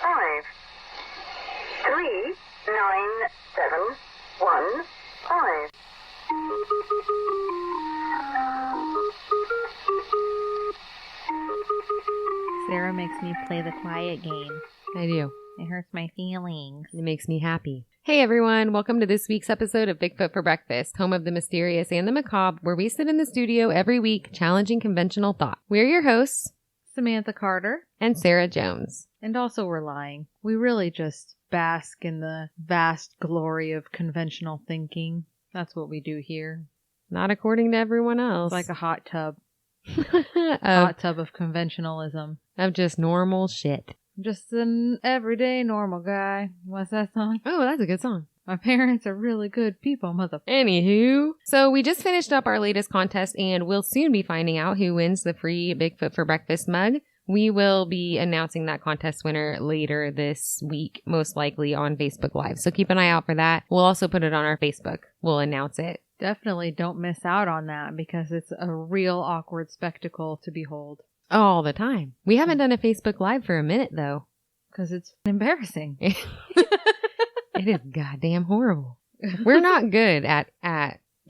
5. Sarah makes me play the quiet game. I do. It hurts my feelings. It makes me happy. Hey everyone, welcome to this week's episode of Bigfoot for Breakfast, home of the mysterious and the macabre, where we sit in the studio every week challenging conventional thought. We're your hosts, Samantha Carter. And Sarah Jones. And also we're lying. We really just bask in the vast glory of conventional thinking. That's what we do here. Not according to everyone else. It's like a hot tub. Hot tub of conventionalism. Of just normal shit. Just an everyday normal guy. What's that song? Oh, that's a good song. My parents are really good people, Anywho. So we just finished up our latest contest and we'll soon be finding out who wins the free Bigfoot for Breakfast mug. We will be announcing that contest winner later this week, most likely on Facebook Live. So keep an eye out for that. We'll also put it on our Facebook. We'll announce it. Definitely don't miss out on that because it's a real awkward spectacle to behold. All the time. We haven't done a Facebook Live for a minute, though. Because it's embarrassing. It is goddamn horrible. We're not good at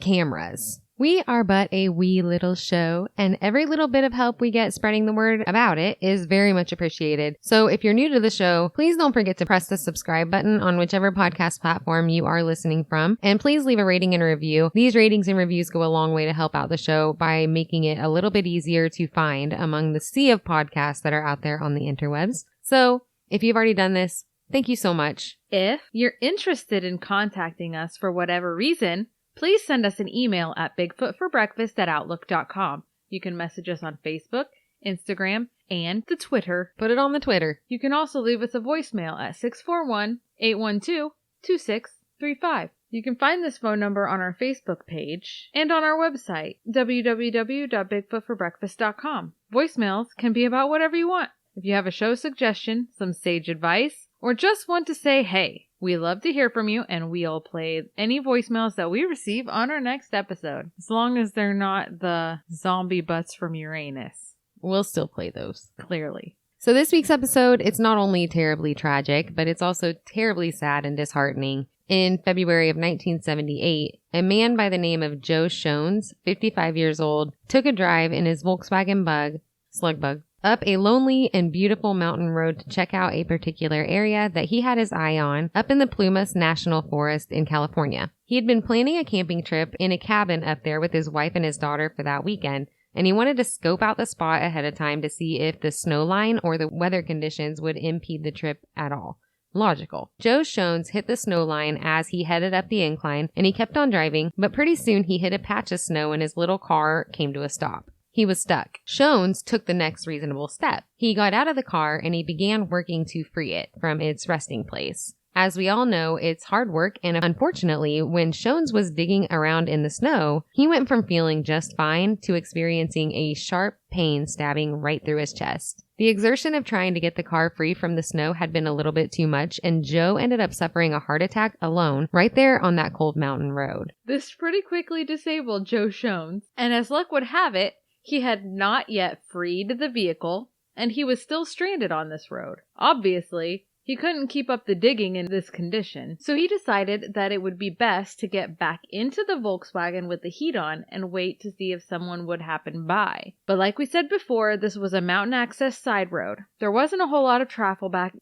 cameras. We are but a wee little show, and every little bit of help we get spreading the word about it is very much appreciated. So if you're new to the show, please don't forget to press the subscribe button on whichever podcast platform you are listening from, and please leave a rating and a review. These ratings and reviews go a long way to help out the show by making it a little bit easier to find among the sea of podcasts that are out there on the interwebs. So if you've already done this, thank you so much. If you're interested in contacting us for whatever reason, please send us an email at bigfootforbreakfast@outlook.com. You can message us on Facebook, Instagram, and the Twitter. Put it on the Twitter. You can also leave us a voicemail at 641-812-2635. You can find this phone number on our Facebook page and on our website, www.bigfootforbreakfast.com. Voicemails can be about whatever you want. If you have a show suggestion, some sage advice, or just want to say hey, we love to hear from you, and we'll play any voicemails that we receive on our next episode. As long as they're not the zombie butts from Uranus. We'll still play those. Clearly. So this week's episode, it's not only terribly tragic, but it's also terribly sad and disheartening. In February of 1978, a man by the name of Joe Shones, 55 years old, took a drive in his Volkswagen Slug Bug, up a lonely and beautiful mountain road to check out a particular area that he had his eye on up in the Plumas National Forest in California. He had been planning a camping trip in a cabin up there with his wife and his daughter for that weekend, and he wanted to scope out the spot ahead of time to see if the snow line or the weather conditions would impede the trip at all. Logical. Joe Shones hit the snow line as he headed up the incline, and he kept on driving, but pretty soon he hit a patch of snow and his little car came to a stop. He was stuck. Shones took the next reasonable step. He got out of the car and he began working to free it from its resting place. As we all know, it's hard work, and unfortunately, when Shones was digging around in the snow, he went from feeling just fine to experiencing a sharp pain stabbing right through his chest. The exertion of trying to get the car free from the snow had been a little bit too much, and Joe ended up suffering a heart attack alone right there on that cold mountain road. This pretty quickly disabled Joe Shones, and as luck would have it, he had not yet freed the vehicle, and he was still stranded on this road. Obviously, he couldn't keep up the digging in this condition, so he decided that it would be best to get back into the Volkswagen with the heat on and wait to see if someone would happen by. But like we said before, this was a mountain access side road. There wasn't a whole lot of travel back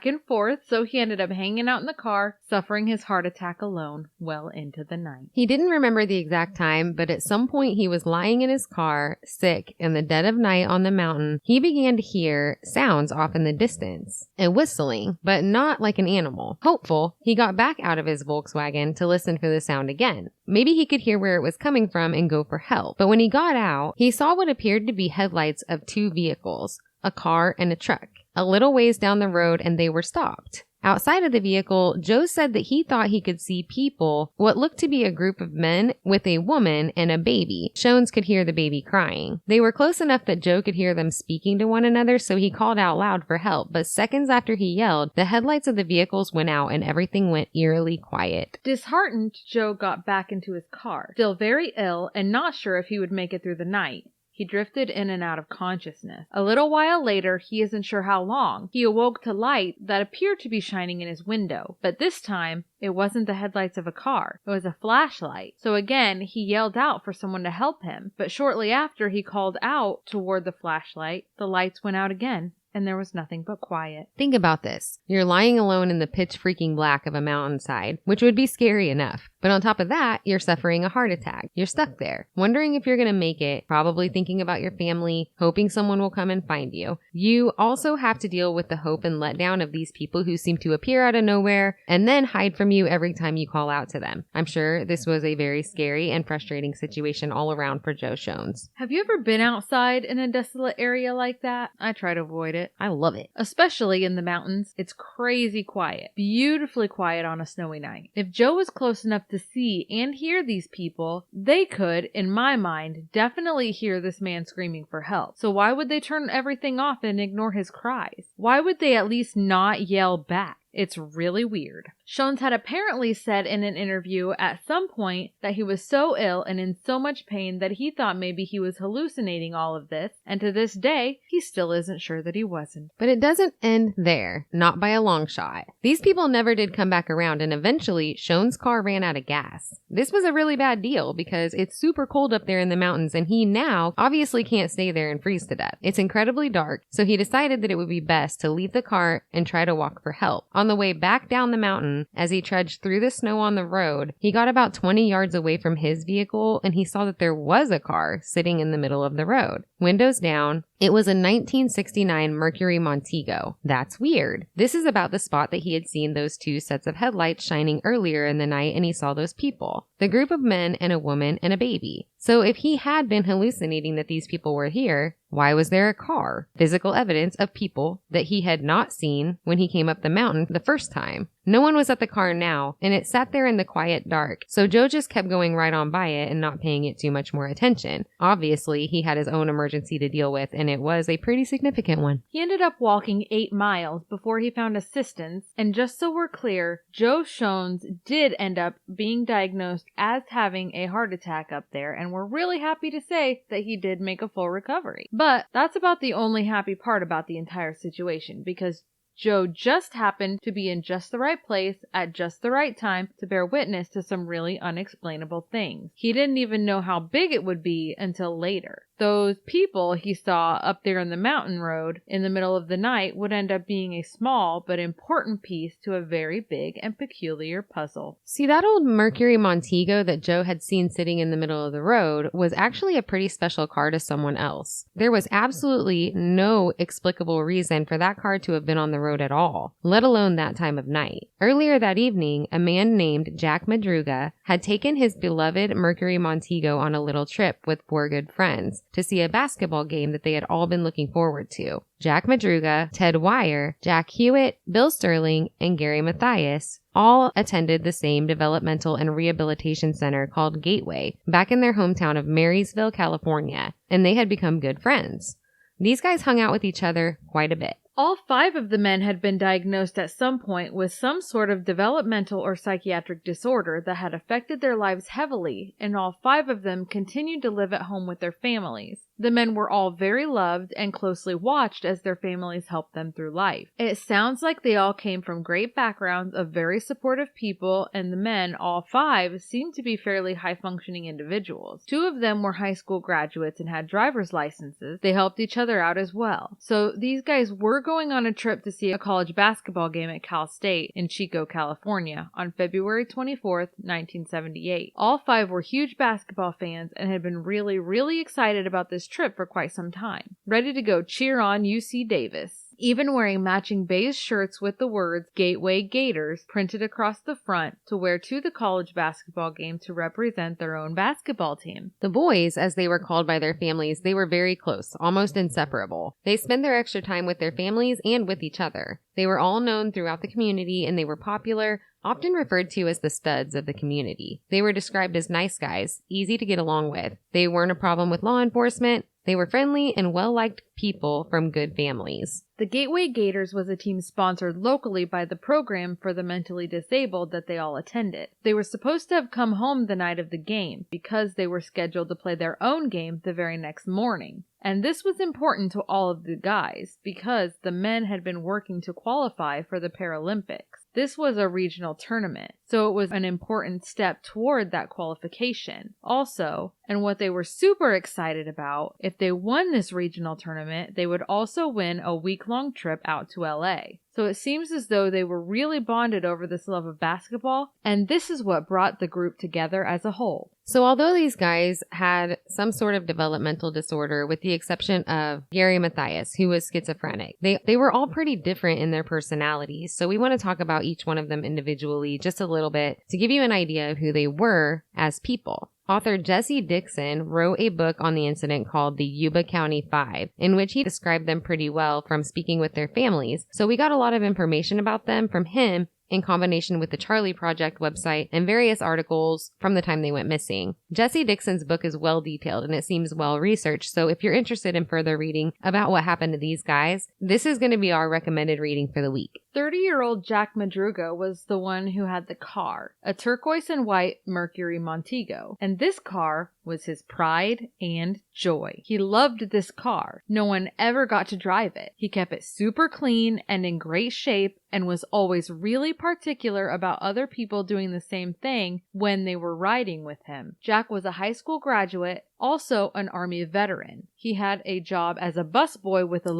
and forth, so he ended up hanging out in the car, suffering his heart attack alone well into the night. He didn't remember the exact time, but at some point he was lying in his car, sick, in the dead of night on the mountain. He began to hear sounds off in the distance, and whistling, but not like an animal. Hopeful, he got back out of his Volkswagen to listen for the sound again. Maybe he could hear where it was coming from and go for help. But when he got out, he saw what appeared to be headlights of two vehicles, a car and a truck, a little ways down the road, and they were stopped. Outside of the vehicle, Joe said that he thought he could see people, what looked to be a group of men with a woman and a baby. Shones could hear the baby crying. They were close enough that Joe could hear them speaking to one another, so he called out loud for help. But seconds after he yelled, the headlights of the vehicles went out and everything went eerily quiet. Disheartened, Joe got back into his car, still very ill and not sure if he would make it through the night. He drifted in and out of consciousness. A little while later, he isn't sure how long, he awoke to light that appeared to be shining in his window. But this time, it wasn't the headlights of a car. It was a flashlight. So again, he yelled out for someone to help him. But shortly after he called out toward the flashlight, the lights went out again, and there was nothing but quiet. Think about this. You're lying alone in the pitch freaking black of a mountainside, which would be scary enough. But on top of that, you're suffering a heart attack. You're stuck there, wondering if you're going to make it, probably thinking about your family, hoping someone will come and find you. You also have to deal with the hope and letdown of these people who seem to appear out of nowhere and then hide from you every time you call out to them. I'm sure this was a very scary and frustrating situation all around for Joe Shones. Have you ever been outside in a desolate area like that? I try to avoid it. I love it. Especially in the mountains. It's crazy quiet. Beautifully quiet on a snowy night. If Joe was close enough to see and hear these people, they could, in my mind, definitely hear this man screaming for help. So why would they turn everything off and ignore his cries? Why would they at least not yell back? It's really weird. Shones had apparently said in an interview at some point that he was so ill and in so much pain that he thought maybe he was hallucinating all of this, and to this day, he still isn't sure that he wasn't. But it doesn't end there, not by a long shot. These people never did come back around, and eventually, Shones' car ran out of gas. This was a really bad deal because it's super cold up there in the mountains, and he now obviously can't stay there and freeze to death. It's incredibly dark, so he decided that it would be best to leave the car and try to walk for help. On the way back down the mountain, as he trudged through the snow on the road, he got about 20 yards away from his vehicle and he saw that there was a car sitting in the middle of the road. Windows down. It was a 1969 Mercury Montego. That's weird. This is about the spot that he had seen those two sets of headlights shining earlier in the night, and he saw those people. The group of men and a woman and a baby. So if he had been hallucinating that these people were here, why was there a car? Physical evidence of people that he had not seen when he came up the mountain the first time. No one was at the car now, and it sat there in the quiet dark, so Joe just kept going right on by it and not paying it too much more attention. Obviously, he had his own emergency to deal with, and it was a pretty significant one. He ended up walking 8 miles before he found assistance, and just so we're clear, Joe Shones did end up being diagnosed as having a heart attack up there, and we're really happy to say that he did make a full recovery. But that's about the only happy part about the entire situation, because Joe just happened to be in just the right place at just the right time to bear witness to some really unexplainable things. He didn't even know how big it would be until later. Those people he saw up there in the mountain road in the middle of the night would end up being a small but important piece to a very big and peculiar puzzle. See, that old Mercury Montego that Joe had seen sitting in the middle of the road was actually a pretty special car to someone else. There was absolutely no explicable reason for that car to have been on the road at all, let alone that time of night. Earlier that evening, a man named Jack Madruga had taken his beloved Mercury Montego on a little trip with 4 good friends to see a basketball game that they had all been looking forward to. Jack Madruga, Ted Wire, Jack Hewitt, Bill Sterling, and Gary Mathias all attended the same developmental and rehabilitation center called Gateway back in their hometown of Marysville, California, and they had become good friends. These guys hung out with each other quite a bit. All 5 of the men had been diagnosed at some point with some sort of developmental or psychiatric disorder that had affected their lives heavily, and all 5 of them continued to live at home with their families. The men were all very loved and closely watched as their families helped them through life. It sounds like they all came from great backgrounds of very supportive people, and the men, all 5, seemed to be fairly high-functioning individuals. 2 of them were high school graduates and had driver's licenses. They helped each other out as well. So these guys were going on a trip to see a college basketball game at Cal State in Chico, California on February 24th, 1978. All 5 were huge basketball fans and had been really excited about this trip for quite some time, ready to go cheer on UC Davis, even wearing matching beige shirts with the words Gateway Gators printed across the front to wear to the college basketball game to represent their own basketball team. The boys, as they were called by their families, they were very close, almost inseparable. They spent their extra time with their families and with each other. They were all known throughout the community, and they were popular, often referred to as the studs of the community. They were described as nice guys, easy to get along with. They weren't a problem with law enforcement. They were friendly and well-liked people from good families. The Gateway Gators was a team sponsored locally by the program for the mentally disabled that they all attended. They were supposed to have come home the night of the game because they were scheduled to play their own game the very next morning. And this was important to all of the guys because the men had been working to qualify for the Paralympics. This was a regional tournament, so it was an important step toward that qualification. Also, and what they were super excited about, if they won this regional tournament, they would also win a week-long trip out to LA. So it seems as though they were really bonded over this love of basketball, and this is what brought the group together as a whole. So although these guys had some sort of developmental disorder, with the exception of Gary Mathias, who was schizophrenic, they were all pretty different in their personalities. So we want to talk about each one of them individually just a little bit to give you an idea of who they were as people. Author Jesse Dixon wrote a book on the incident called The Yuba County Five, in which he described them pretty well from speaking with their families. So we got a lot of information about them from him in combination with the Charlie Project website and various articles from the time they went missing. Jesse Dixon's book is well detailed and it seems well researched, so if you're interested in further reading about what happened to these guys, this is going to be our recommended reading for the week. 30-year-old Jack Madruga was the one who had the car, a turquoise and white Mercury Montego, and this car was his pride and joy. He loved this car. No one ever got to drive it. He kept it super clean and in great shape and was always really particular about other people doing the same thing when they were riding with him. Jack was a high school graduate, also an Army veteran. He had a job as a busboy with a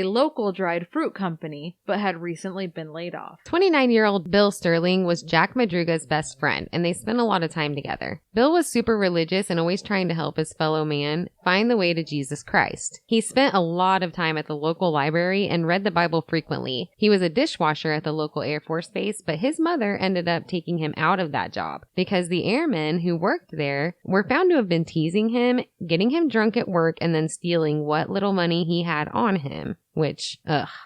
local dried fruit company, but had recently been laid off. 29-year-old Bill Sterling was Jack Madruga's best friend, and they spent a lot of time together. Bill was super religious and always trying to help his fellow man find the way to Jesus Christ. He spent a lot of time at the local library and read the Bible frequently. He was a dishwasher at the local Air Force base, but his mother ended up taking him out of that job because the airmen who worked there were found to have been teasing him, getting him drunk at work, and then stealing what little money he had on him, which,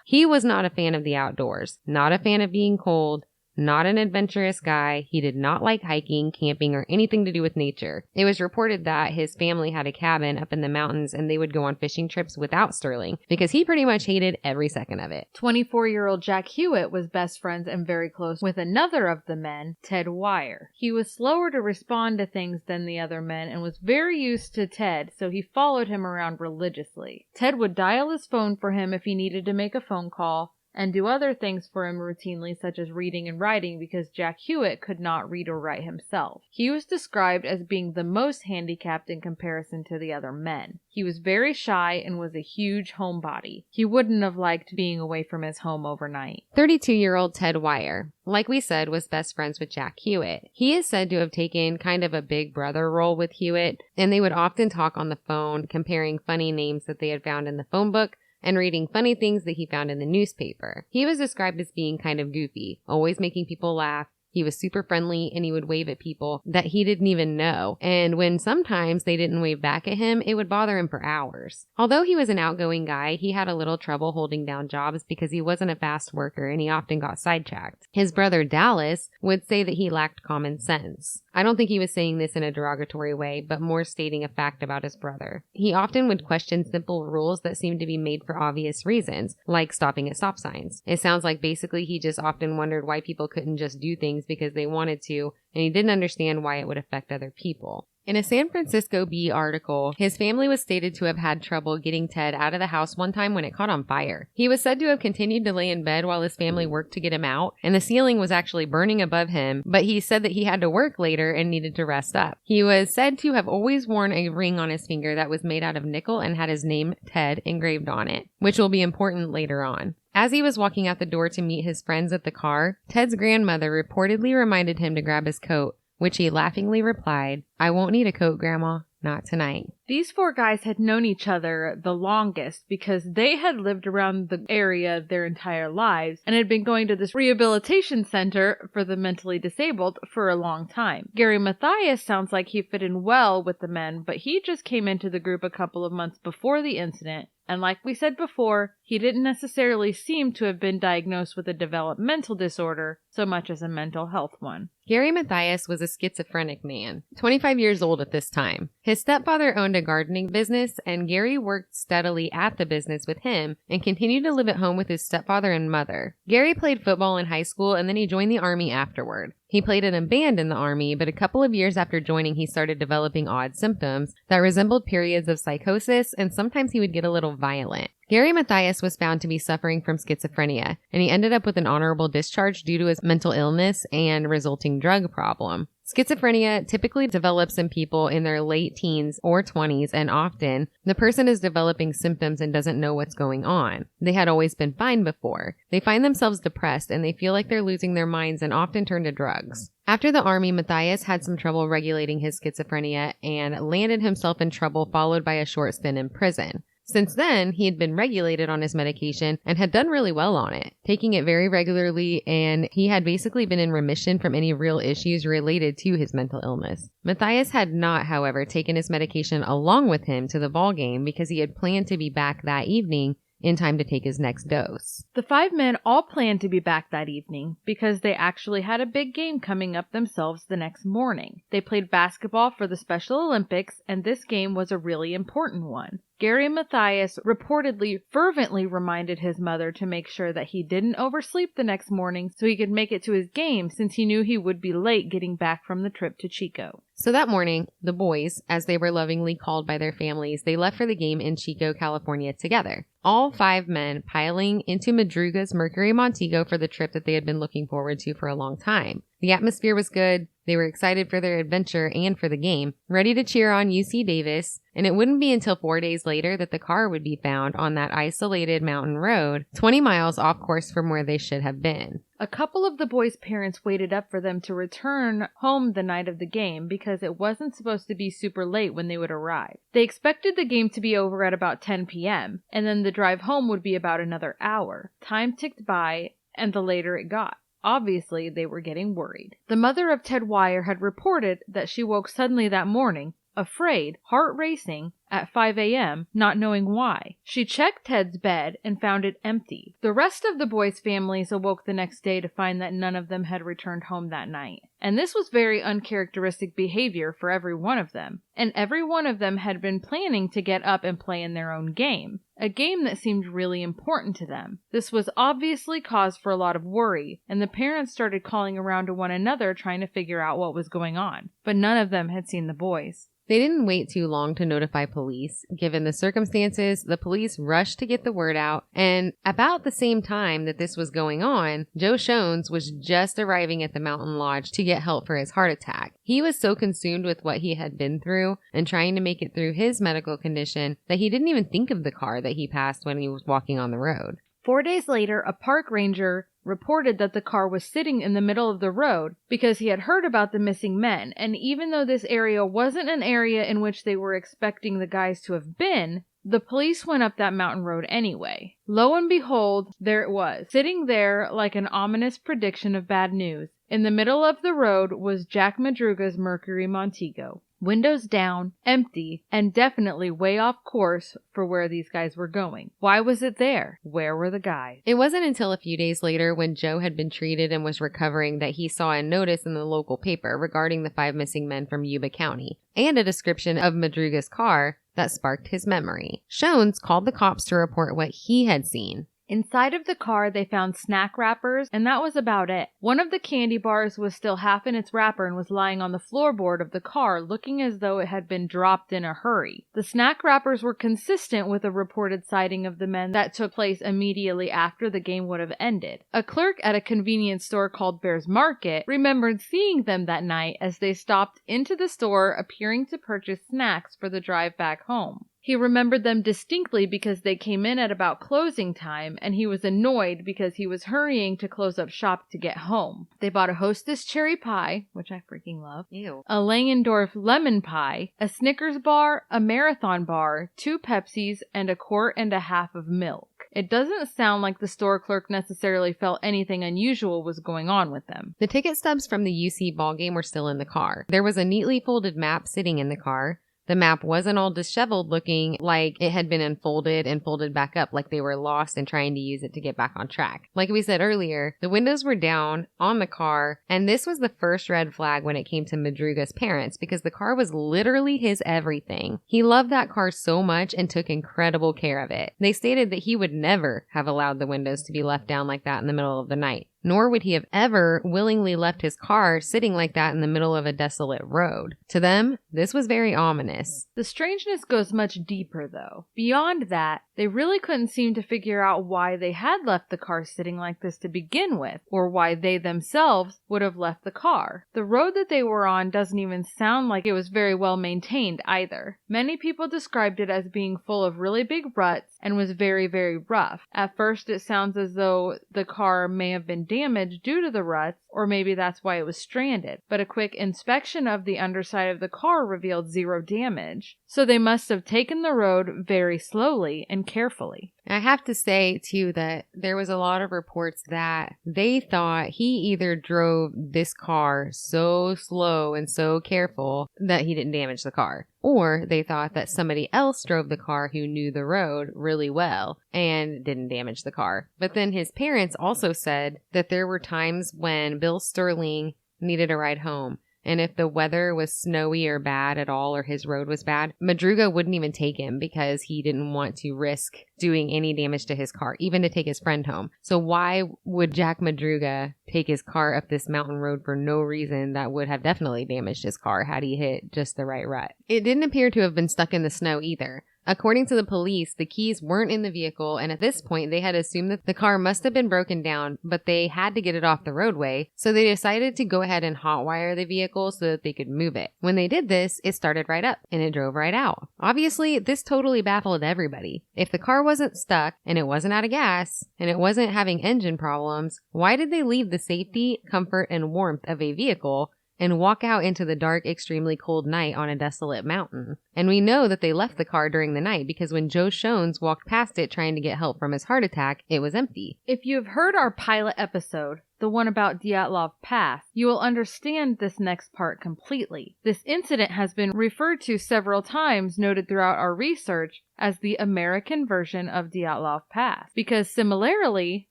he was not a fan of the outdoors, not a fan of being cold, not an adventurous guy. He did not like hiking, camping, or anything to do with nature. It was reported that his family had a cabin up in the mountains and they would go on fishing trips without Sterling because he pretty much hated every second of it. 24-year-old Jack Hewitt was best friends and very close with another of the men, Ted Wire. He was slower to respond to things than the other men and was very used to Ted, so he followed him around religiously. Ted would dial his phone for him if he needed to make a phone call, and do other things for him routinely, such as reading and writing, because Jack Hewitt could not read or write himself. He was described as being the most handicapped in comparison to the other men. He was very shy and was a huge homebody. He wouldn't have liked being away from his home overnight. 32-year-old Ted Wire, like we said, was best friends with Jack Hewitt. He is said to have taken kind of a big brother role with Hewitt, and they would often talk on the phone, comparing funny names that they had found in the phone book and reading funny things that he found in the newspaper. He was described as being kind of goofy, always making people laugh. He was super friendly and he would wave at people that he didn't even know. And when sometimes they didn't wave back at him, it would bother him for hours. Although he was an outgoing guy, he had a little trouble holding down jobs because he wasn't a fast worker and he often got sidetracked. His brother Dallas would say that he lacked common sense. I don't think he was saying this in a derogatory way, but more stating a fact about his brother. He often would question simple rules that seemed to be made for obvious reasons, like stopping at stop signs. It sounds like basically he just often wondered why people couldn't just do things because they wanted to, and he didn't understand why it would affect other people. In a San Francisco Bee article, his family was stated to have had trouble getting Ted out of the house one time when it caught on fire. He was said to have continued to lay in bed while his family worked to get him out, and the ceiling was actually burning above him, but he said that he had to work later and needed to rest up. He was said to have always worn a ring on his finger that was made out of nickel and had his name Ted engraved on it, which will be important later on. As he was walking out the door to meet his friends at the car, Ted's grandmother reportedly reminded him to grab his coat, which he laughingly replied, "I won't need a coat, Grandma. Not tonight." These four guys had known each other the longest because they had lived around the area their entire lives and had been going to this rehabilitation center for the mentally disabled for a long time. Gary Mathias sounds like he fit in well with the men, but he just came into the group a couple of months before the incident, And like we said before, he didn't necessarily seem to have been diagnosed with a developmental disorder so much as a mental health one. Gary Mathias was a schizophrenic man, 25 years old at this time. His stepfather owned a gardening business, and Gary worked steadily at the business with him and continued to live at home with his stepfather and mother. Gary played football in high school, and then he joined the Army afterward. He played in a band in the Army, but a couple of years after joining, he started developing odd symptoms that resembled periods of psychosis, and sometimes he would get a little violent. Gary Mathias was found to be suffering from schizophrenia, and he ended up with an honorable discharge due to his mental illness and resulting drug problem. Schizophrenia typically develops in people in their late teens or 20s, and often the person is developing symptoms and doesn't know what's going on. They had always been fine before. They find themselves depressed and they feel like they're losing their minds and often turn to drugs. After the Army, Mathias had some trouble regulating his schizophrenia and landed himself in trouble, followed by a short stint in prison. Since then, he had been regulated on his medication and had done really well on it, taking it very regularly, and he had basically been in remission from any real issues related to his mental illness. Mathias had not, however, taken his medication along with him to the ball game because he had planned to be back that evening in time to take his next dose. The 5 men all planned to be back that evening because they actually had a big game coming up themselves the next morning. They played basketball for the Special Olympics, and this game was a really important one. Gary Mathias reportedly fervently reminded his mother to make sure that he didn't oversleep the next morning so he could make it to his game, since he knew he would be late getting back from the trip to Chico. So that morning, the boys, as they were lovingly called by their families, they left for the game in Chico, California together. All 5 men piling into Madruga's Mercury Montego for the trip that they had been looking forward to for a long time. The atmosphere was good. They were excited for their adventure and for the game, ready to cheer on UC Davis, and it wouldn't be until 4 days later that the car would be found on that isolated mountain road, 20 miles off course from where they should have been. A couple of the boys' parents waited up for them to return home the night of the game because it wasn't supposed to be super late when they would arrive. They expected the game to be over at about 10 p.m., and then the drive home would be about another hour. Time ticked by, and the later it got. Obviously, they were getting worried. The mother of Ted Wire had reported that she woke suddenly that morning, afraid, heart racing, at 5 a.m., not knowing why. She checked Ted's bed and found it empty. The rest of the boys' families awoke the next day to find that none of them had returned home that night. And this was very uncharacteristic behavior for every one of them. And every one of them had been planning to get up and play in their own game. A game that seemed really important to them. This was obviously cause for a lot of worry, and the parents started calling around to one another trying to figure out what was going on. But none of them had seen the boys. They didn't wait too long to notify police. Given the circumstances, the police rushed to get the word out, and about the same time that this was going on, Joe Shones was just arriving at the mountain lodge to get help for his heart attack. He was so consumed with what he had been through and trying to make it through his medical condition that he didn't even think of the car that he passed when he was walking on the road. 4 days later, a park ranger reported that the car was sitting in the middle of the road because he had heard about the missing men, and even though this area wasn't an area in which they were expecting the guys to have been, the police went up that mountain road anyway. Lo and behold, there it was, sitting there like an ominous prediction of bad news. In the middle of the road was Jack Madruga's Mercury Montego. Windows down, empty, and definitely way off course for where these guys were going. Why was it there? Where were the guys? It wasn't until a few days later, when Joe had been treated and was recovering, that he saw a notice in the local paper regarding the 5 missing men from Yuba County, and a description of Madruga's car that sparked his memory. Shones called the cops to report what he had seen. Inside of the car, they found snack wrappers, and that was about it. One of the candy bars was still half in its wrapper and was lying on the floorboard of the car, looking as though it had been dropped in a hurry. The snack wrappers were consistent with a reported sighting of the men that took place immediately after the game would have ended. A clerk at a convenience store called Bears Market remembered seeing them that night as they stopped into the store, appearing to purchase snacks for the drive back home. He remembered them distinctly because they came in at about closing time, and he was annoyed because he was hurrying to close up shop to get home. They bought a Hostess cherry pie, which I freaking love, a Langendorf lemon pie, a Snickers bar, a Marathon bar, 2 Pepsis, and a 1.5 quarts of milk. It doesn't sound like the store clerk necessarily felt anything unusual was going on with them. The ticket stubs from the UC ballgame were still in the car. There was a neatly folded map sitting in the car. The map wasn't all disheveled looking like it had been unfolded and folded back up like they were lost and trying to use it to get back on track. Like we said earlier, the windows were down on the car, and this was the first red flag when it came to Madruga's parents because the car was literally his everything. He loved that car so much and took incredible care of it. They stated that he would never have allowed the windows to be left down like that in the middle of the night. Nor would he have ever willingly left his car sitting like that in the middle of a desolate road. To them, this was very ominous. The strangeness goes much deeper, though. Beyond that, they really couldn't seem to figure out why they had left the car sitting like this to begin with, or why they themselves would have left the car. The road that they were on doesn't even sound like it was very well maintained either. Many people described it as being full of really big ruts and was very, very rough. At first, it sounds as though the car may have been damaged due to the ruts, or maybe that's why it was stranded. But a quick inspection of the underside of the car revealed zero damage. So they must have taken the road very slowly and carefully. I have to say, too, that there was a lot of reports that they thought he either drove this car so slow and so careful that he didn't damage the car, or they thought that somebody else drove the car who knew the road really well and didn't damage the car. But then his parents also said that there were times when Bill Sterling needed a ride home. And if the weather was snowy or bad at all, or his road was bad, Madruga wouldn't even take him because he didn't want to risk doing any damage to his car, even to take his friend home. So why would Jack Madruga take his car up this mountain road for no reason that would have definitely damaged his car had he hit just the right rut? It didn't appear to have been stuck in the snow either. According to the police, the keys weren't in the vehicle, and at this point, they had assumed that the car must have been broken down, but they had to get it off the roadway, so they decided to go ahead and hotwire the vehicle so that they could move it. When they did this, it started right up, and it drove right out. Obviously, this totally baffled everybody. If the car wasn't stuck, and it wasn't out of gas, and it wasn't having engine problems, why did they leave the safety, comfort, and warmth of a vehicle and walk out into the dark, extremely cold night on a desolate mountain? And we know that they left the car during the night because when Joe Shones walked past it trying to get help from his heart attack, it was empty. If you've heard our pilot episode, the one about Dyatlov Pass, you will understand this next part completely. This incident has been referred to several times, noted throughout our research, as the American version of Dyatlov Pass, because similarly,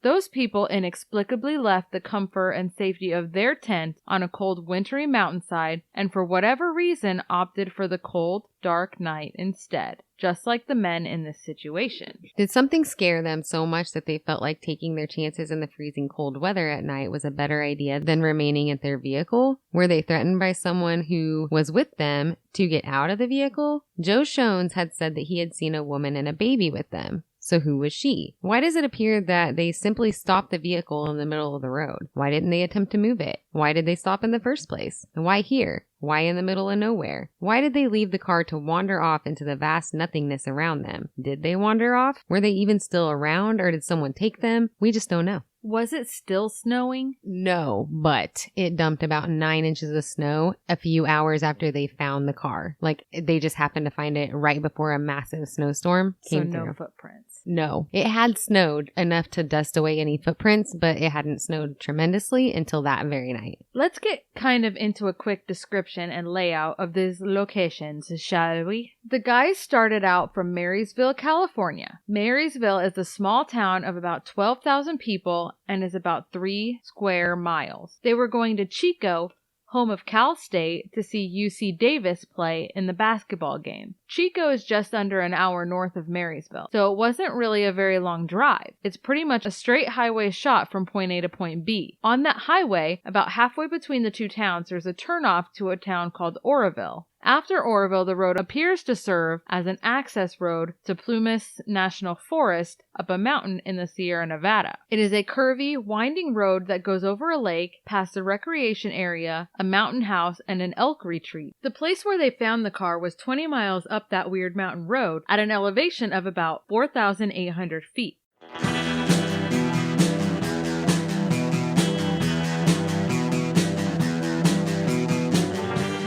those people inexplicably left the comfort and safety of their tent on a cold wintry mountainside and for whatever reason opted for the cold, dark night instead, just like the men in this situation. Did something scare them so much that they felt like taking their chances in the freezing cold weather at night was a better idea than remaining at their vehicle? Were they threatened by someone who was with them to get out of the vehicle? Joe Shones had said that he had seen a woman and a baby with them. So who was she? Why does it appear that they simply stopped the vehicle in the middle of the road? Why didn't they attempt to move it? Why did they stop in the first place? And why here? Why in the middle of nowhere? Why did they leave the car to wander off into the vast nothingness around them? Did they wander off? Were they even still around, or did someone take them? We just don't know. Was it still snowing? No, but it dumped about 9 inches of snow a few hours after they found the car. Like, they just happened to find it right before a massive snowstorm came through. So no footprints. No. It had snowed enough to dust away any footprints, but it hadn't snowed tremendously until that very night. Let's get kind of into a quick description and layout of these locations, shall we? The guys started out from Marysville, California. Marysville is a small town of about 12,000 people and is about 3 square miles. They were going to Chico, home of Cal State, to see UC Davis play in the basketball game. Chico is just under an hour north of Marysville, so it wasn't really a very long drive. It's pretty much a straight highway shot from point A to point B. On that highway, about halfway between the two towns, there's a turnoff to a town called Oroville. After Oroville, the road appears to serve as an access road to Plumas National Forest up a mountain in the Sierra Nevada. It is a curvy, winding road that goes over a lake, past a recreation area, a mountain house, and an elk retreat. The place where they found the car was 20 miles up that weird mountain road at an elevation of about 4,800 feet.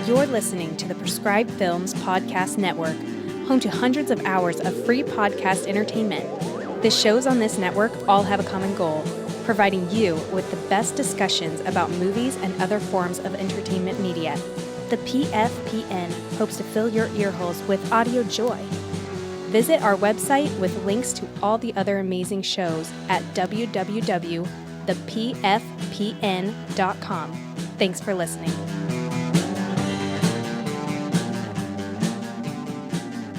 You're listening to the Prescribed Films Podcast Network, home to hundreds of hours of free podcast entertainment. The shows on this network all have a common goal, providing you with the best discussions about movies and other forms of entertainment media. The PFPN hopes to fill your earholes with audio joy. Visit our website with links to all the other amazing shows at www.thepfpn.com. Thanks for listening.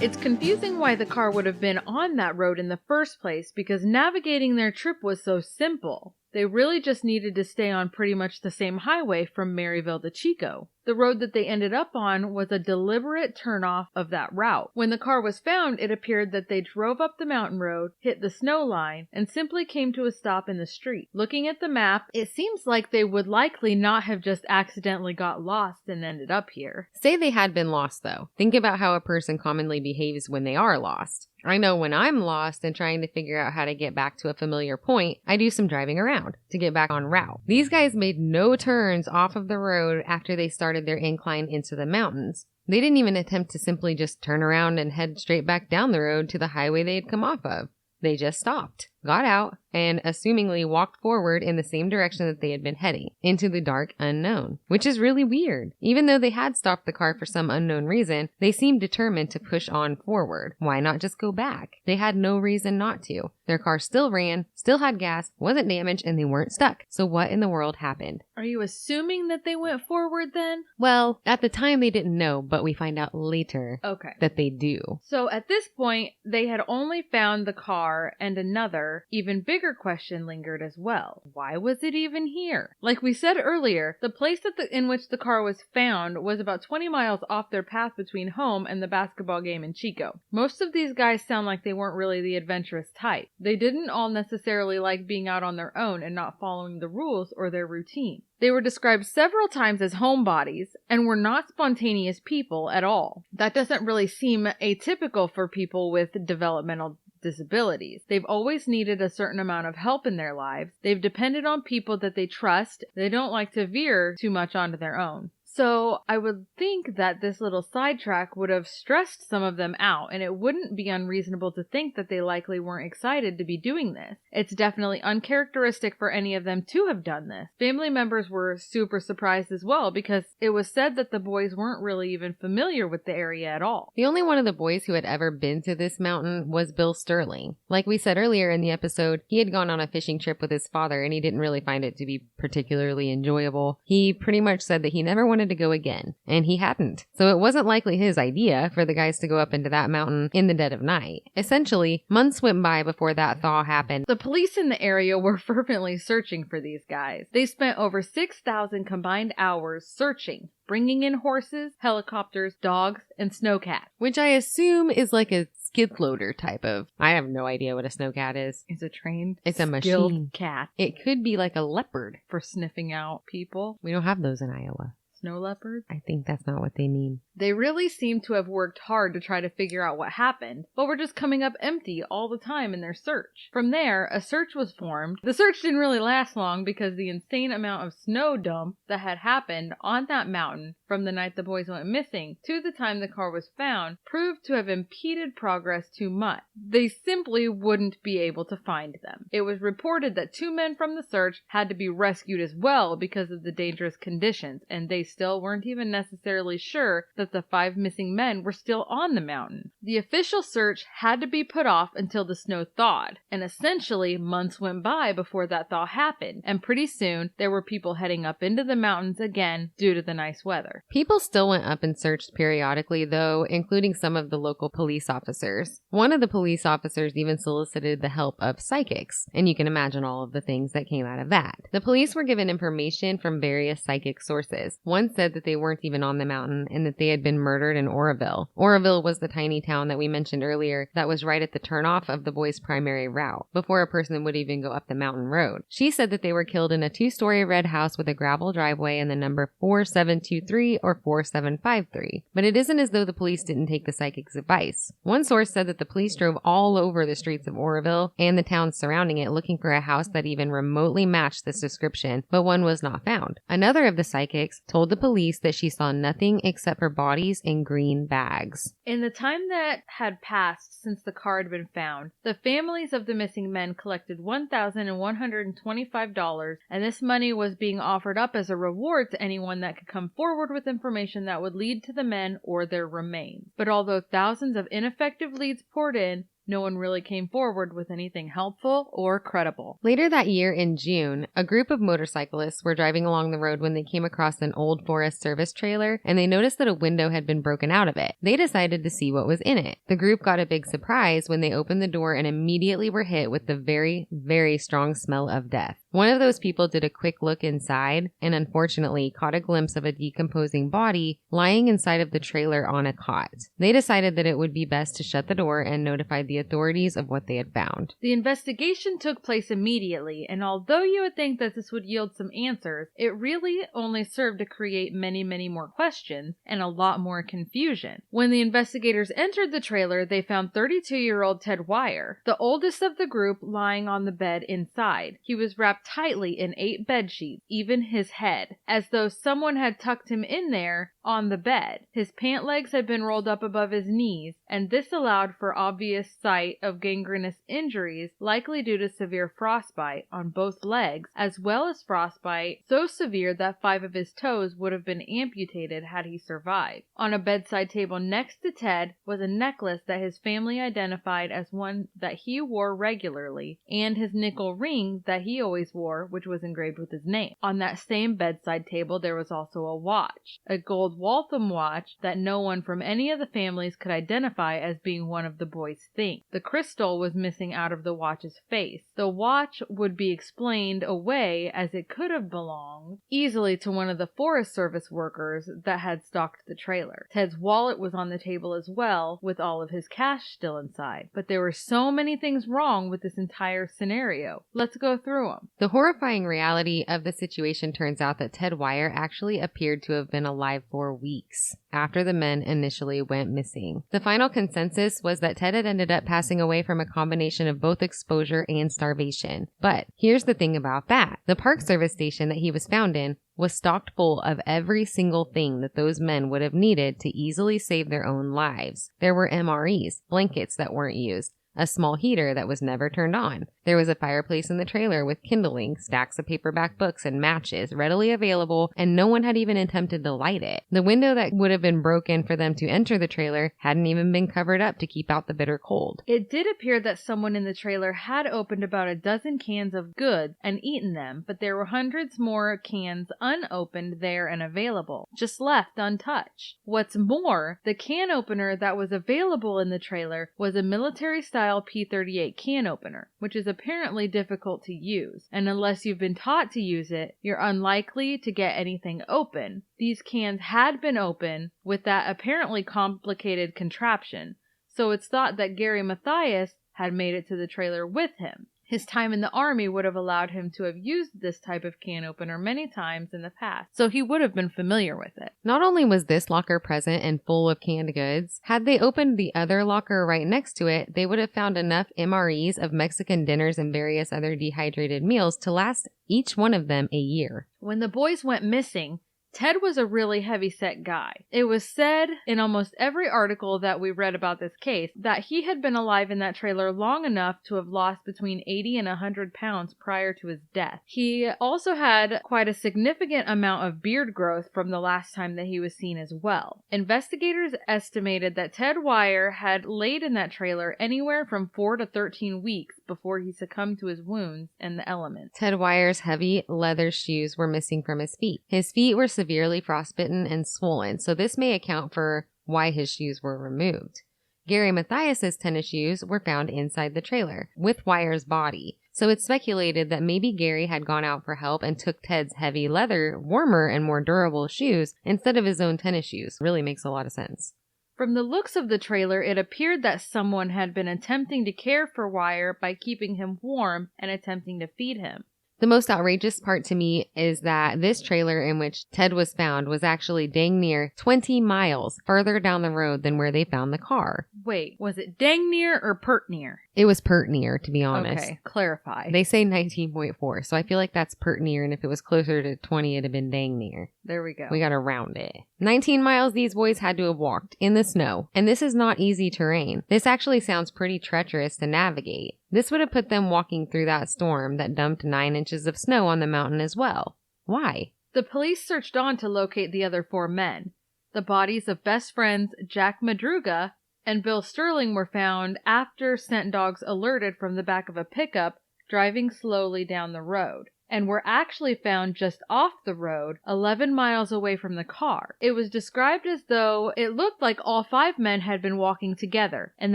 It's confusing why the car would have been on that road in the first place because navigating their trip was so simple. They really just needed to stay on pretty much the same highway from Maryville to Chico. The road that they ended up on was a deliberate turnoff of that route. When the car was found, it appeared that they drove up the mountain road, hit the snow line, and simply came to a stop in the street. Looking at the map, it seems like they would likely not have just accidentally got lost and ended up here. Say they had been lost, though. Think about how a person commonly behaves when they are lost. I know when I'm lost and trying to figure out how to get back to a familiar point, I do some driving around to get back on route. These guys made no turns off of the road after they started their incline into the mountains. They didn't even attempt to simply just turn around and head straight back down the road to the highway they had come off of. They just stopped, got out, and assumingly walked forward in the same direction that they had been heading, into the dark unknown, which is really weird. Even though they had stopped the car for some unknown reason, they seemed determined to push on forward. Why not just go back? They had no reason not to. Their car still ran, still had gas, wasn't damaged, and they weren't stuck. So what in the world happened? Are you assuming that they went forward then? Well, at the time they didn't know, but we find out later that they do. So at this point, they had only found the car, and another, even bigger question lingered as well. Why was it even here? Like we said earlier, the place in which the car was found was about 20 miles off their path between home and the basketball game in Chico. Most of these guys sound like they weren't really the adventurous type. They didn't all necessarily like being out on their own and not following the rules or their routine. They were described several times as homebodies and were not spontaneous people at all. That doesn't really seem atypical for people with developmental disabilities. They've always needed a certain amount of help in their lives. They've depended on people that they trust. They don't like to veer too much onto their own. So I would think that this little sidetrack would have stressed some of them out, and it wouldn't be unreasonable to think that they likely weren't excited to be doing this. It's definitely uncharacteristic for any of them to have done this. Family members were super surprised as well because it was said that the boys weren't really even familiar with the area at all. The only one of the boys who had ever been to this mountain was Bill Sterling. Like we said earlier in the episode, he had gone on a fishing trip with his father and he didn't really find it to be particularly enjoyable. He pretty much said that he never wanted to go again, and he hadn't. So it wasn't likely his idea for the guys to go up into that mountain in the dead of night. Essentially, months went by before that thaw happened. The police in the area were fervently searching for these guys. They spent over 6,000 combined hours searching, bringing in horses, helicopters, dogs, and snowcats. Which I assume is like a skid loader type of. I have no idea what a snowcat is. It's a trained, it's a skilled machine cat. It could be like a leopard For sniffing out people. We don't have those in Iowa. Snow leopards? I think that's not what they mean. They really seem to have worked hard to try to figure out what happened, but were just coming up empty all the time in their search. From there, a search was formed. The search didn't really last long because the insane amount of snow dump that had happened on that mountain from the night the boys went missing to the time the car was found proved to have impeded progress too much. They simply wouldn't be able to find them. It was reported that 2 men from the search had to be rescued as well because of the dangerous conditions, and they still weren't even necessarily sure that the 5 missing men were still on the mountain. The official search had to be put off until the snow thawed, and essentially months went by before that thaw happened, and pretty soon there were people heading up into the mountains again due to the nice weather. People still went up and searched periodically, though, including some of the local police officers. One of the police officers even solicited the help of psychics, and you can imagine all of the things that came out of that. The police were given information from various psychic sources. One said that they weren't even on the mountain and that they had been murdered in Oroville. Oroville was the tiny town that we mentioned earlier that was right at the turnoff of the boys' primary route, before a person would even go up the mountain road. She said that they were killed in a 2-story red house with a gravel driveway and the number 4723 or 4753. But it isn't as though the police didn't take the psychic's advice. One source said that the police drove all over the streets of Oroville and the towns surrounding it looking for a house that even remotely matched this description, but one was not found. Another of the psychics told the police that she saw nothing except for bodies in green bags. In the time that had passed since the car had been found, the families of the missing men collected $1,125, and this money was being offered up as a reward to anyone that could come forward with information that would lead to the men or their remains. But although thousands of ineffective leads poured in, no one really came forward with anything helpful or credible. Later that year in June, a group of motorcyclists were driving along the road when they came across an old Forest Service trailer, and they noticed that a window had been broken out of it. They decided to see what was in it. The group got a big surprise when they opened the door and immediately were hit with the very, very strong smell of death. One of those people did a quick look inside and unfortunately caught a glimpse of a decomposing body lying inside of the trailer on a cot. They decided that it would be best to shut the door and notify the authorities of what they had found. The investigation took place immediately, and although you would think that this would yield some answers, it really only served to create many, many more questions and a lot more confusion. When the investigators entered the trailer, they found 32-year-old Ted Wire, the oldest of the group, lying on the bed inside. He was wrapped tightly in 8 bed sheets, even his head, as though someone had tucked him in there on the bed. His pant legs had been rolled up above his knees, and this allowed for obvious sight of gangrenous injuries, likely due to severe frostbite on both legs, as well as frostbite so severe that 5 of his toes would have been amputated had he survived. On a bedside table next to Ted was a necklace that his family identified as one that he wore regularly, and his nickel ring that he always wore, which was engraved with his name. On that same bedside table there was also a watch, a gold Waltham watch that no one from any of the families could identify as being one of the boys' things. The crystal was missing out of the watch's face. The watch would be explained away as it could have belonged easily to one of the Forest Service workers that had stocked the trailer. Ted's wallet was on the table as well, with all of his cash still inside. But there were so many things wrong with this entire scenario. Let's go through them. The horrifying reality of the situation turns out that Ted Wire actually appeared to have been alive for weeks after the men initially went missing. The final consensus was that Ted had ended up passing away from a combination of both exposure and starvation. But here's the thing about that. The Park Service station that he was found in was stocked full of every single thing that those men would have needed to easily save their own lives. There were MREs, blankets that weren't used, a small heater that was never turned on. There was a fireplace in the trailer with kindling, stacks of paperback books, and matches readily available, and no one had even attempted to light it. The window that would have been broken for them to enter the trailer hadn't even been covered up to keep out the bitter cold. It did appear that someone in the trailer had opened about a dozen cans of goods and eaten them, but there were hundreds more cans unopened there and available, just left untouched. What's more, the can opener that was available in the trailer was a military-style P38 can opener, which is apparently difficult to use, and unless you've been taught to use it, you're unlikely to get anything open. These cans had been open with that apparently complicated contraption, so it's thought that Gary Mathias had made it to the trailer with him. His time in the Army would have allowed him to have used this type of can opener many times in the past, so he would have been familiar with it. Not only was this locker present and full of canned goods, had they opened the other locker right next to it, they would have found enough MREs of Mexican dinners and various other dehydrated meals to last each one of them a year. When the boys went missing, Ted was a really heavy-set guy. It was said in almost every article that we read about this case that he had been alive in that trailer long enough to have lost between 80 and 100 pounds prior to his death. He also had quite a significant amount of beard growth from the last time that he was seen as well. Investigators estimated that Ted Wire had laid in that trailer anywhere from 4 to 13 weeks before he succumbed to his wounds and the elements. Ted Wire's heavy leather shoes were missing from his feet. His feet were severely frostbitten and swollen, so this may account for why his shoes were removed. Gary Mathias's tennis shoes were found inside the trailer with Wire's body, so it's speculated that maybe Gary had gone out for help and took Ted's heavy leather, warmer and more durable shoes instead of his own tennis shoes. Really makes a lot of sense. From the looks of the trailer, it appeared that someone had been attempting to care for Wire by keeping him warm and attempting to feed him. The most outrageous part to me is that this trailer in which Ted was found was actually dang near 20 miles further down the road than where they found the car. Wait, was it dang near or pert near? It was pert near, to be honest. Okay, clarify. They say 19.4, so I feel like that's pert near, and if it was closer to 20, it'd have been dang near. There we go. We gotta round it. 19 miles these boys had to have walked in the snow, and this is not easy terrain. This actually sounds pretty treacherous to navigate. This would have put them walking through that storm that dumped 9 inches of snow on the mountain as well. Why? The police searched on to locate the other 4 men. The bodies of best friends Jack Madruga and Bill Sterling were found after scent dogs alerted from the back of a pickup driving slowly down the road, and were actually found just off the road 11 miles away from the car. It was described as though it looked like all 5 men had been walking together, and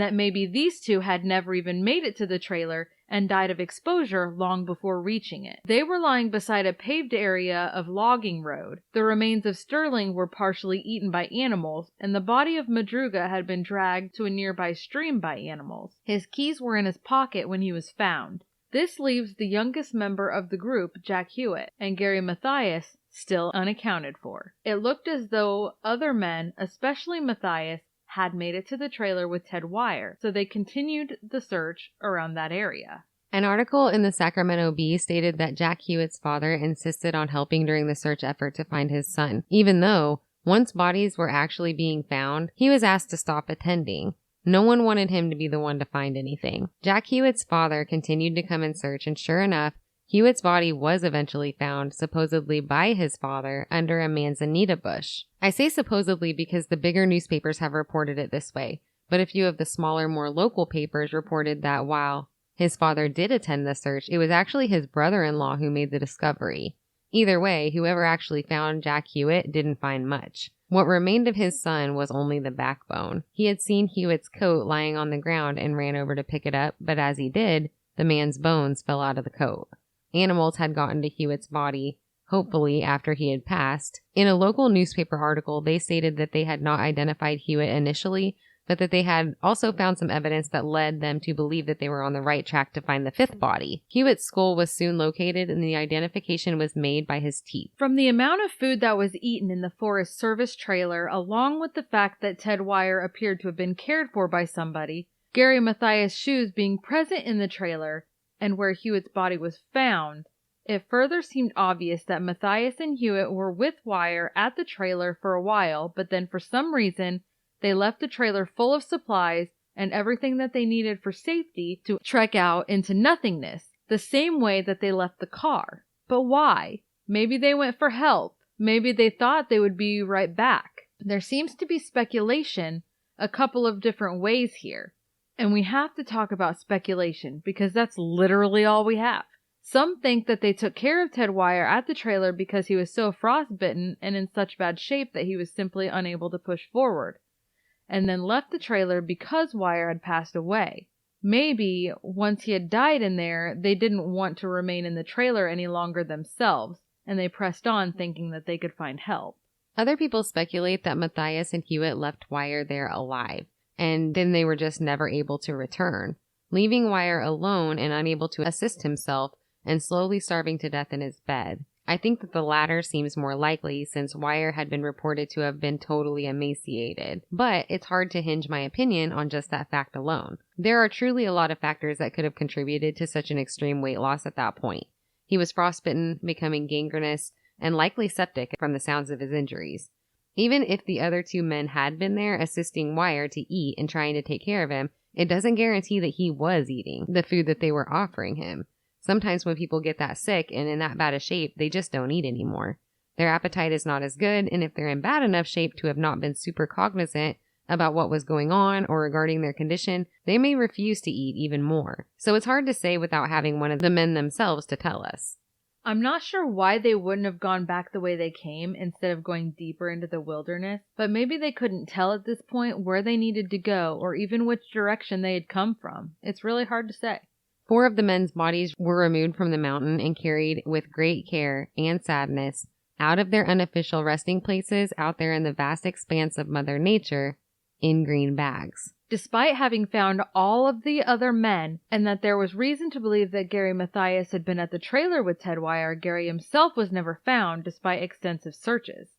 that maybe these 2 had never even made it to the trailer and died of exposure long before reaching it. They were lying beside a paved area of logging road. The remains of Sterling were partially eaten by animals, and the body of Madruga had been dragged to a nearby stream by animals. His keys were in his pocket when he was found. This leaves the youngest member of the group, Jack Hewitt, and Gary Mathias, still unaccounted for. It looked as though other men, especially Mathias, had made it to the trailer with Ted Wire, so they continued the search around that area. An article in the Sacramento Bee stated that Jack Hewitt's father insisted on helping during the search effort to find his son, even though, once bodies were actually being found, he was asked to stop attending. No one wanted him to be the one to find anything. Jack Hewitt's father continued to come and search, and sure enough, Hewitt's body was eventually found, supposedly by his father, under a manzanita bush. I say supposedly because the bigger newspapers have reported it this way, but a few of the smaller, more local papers reported that while his father did attend the search, it was actually his brother-in-law who made the discovery. Either way, whoever actually found Jack Hewitt didn't find much. What remained of his son was only the backbone. He had seen Hewitt's coat lying on the ground and ran over to pick it up, but as he did, the man's bones fell out of the coat. Animals had gotten to Hewitt's body, hopefully after he had passed. In a local newspaper article, they stated that they had not identified Hewitt initially, but that they had also found some evidence that led them to believe that they were on the right track to find the 5th body. Hewitt's skull was soon located, and the identification was made by his teeth. From the amount of food that was eaten in the Forest Service trailer, along with the fact that Ted Wire appeared to have been cared for by somebody, Gary Mathias' shoes being present in the trailer, and where Hewitt's body was found, it further seemed obvious that Mathias and Hewitt were with Wire at the trailer for a while, but then for some reason, they left the trailer full of supplies and everything that they needed for safety to trek out into nothingness, the same way that they left the car. But why? Maybe they went for help. Maybe they thought they would be right back. There seems to be speculation a couple of different ways here. And we have to talk about speculation because that's literally all we have. Some think that they took care of Ted Wire at the trailer because he was so frostbitten and in such bad shape that he was simply unable to push forward, and then left the trailer because Wire had passed away. Maybe, once he had died in there, they didn't want to remain in the trailer any longer themselves, and they pressed on thinking that they could find help. Other people speculate that Mathias and Hewitt left Wire there alive, and then they were just never able to return, leaving Wire alone and unable to assist himself and slowly starving to death in his bed. I think that the latter seems more likely since Wire had been reported to have been totally emaciated, but it's hard to hinge my opinion on just that fact alone. There are truly a lot of factors that could have contributed to such an extreme weight loss at that point. He was frostbitten, becoming gangrenous, and likely septic from the sounds of his injuries. Even if the other 2 men had been there assisting Wire to eat and trying to take care of him, it doesn't guarantee that he was eating the food that they were offering him. Sometimes when people get that sick and in that bad a shape, they just don't eat anymore. Their appetite is not as good, and if they're in bad enough shape to have not been super cognizant about what was going on or regarding their condition, they may refuse to eat even more. So it's hard to say without having one of the men themselves to tell us. I'm not sure why they wouldn't have gone back the way they came instead of going deeper into the wilderness, but maybe they couldn't tell at this point where they needed to go or even which direction they had come from. It's really hard to say. 4 of the men's bodies were removed from the mountain and carried with great care and sadness out of their unofficial resting places out there in the vast expanse of Mother Nature in green bags. Despite having found all of the other men, and that there was reason to believe that Gary Mathias had been at the trailer with Ted Wire, Gary himself was never found despite extensive searches.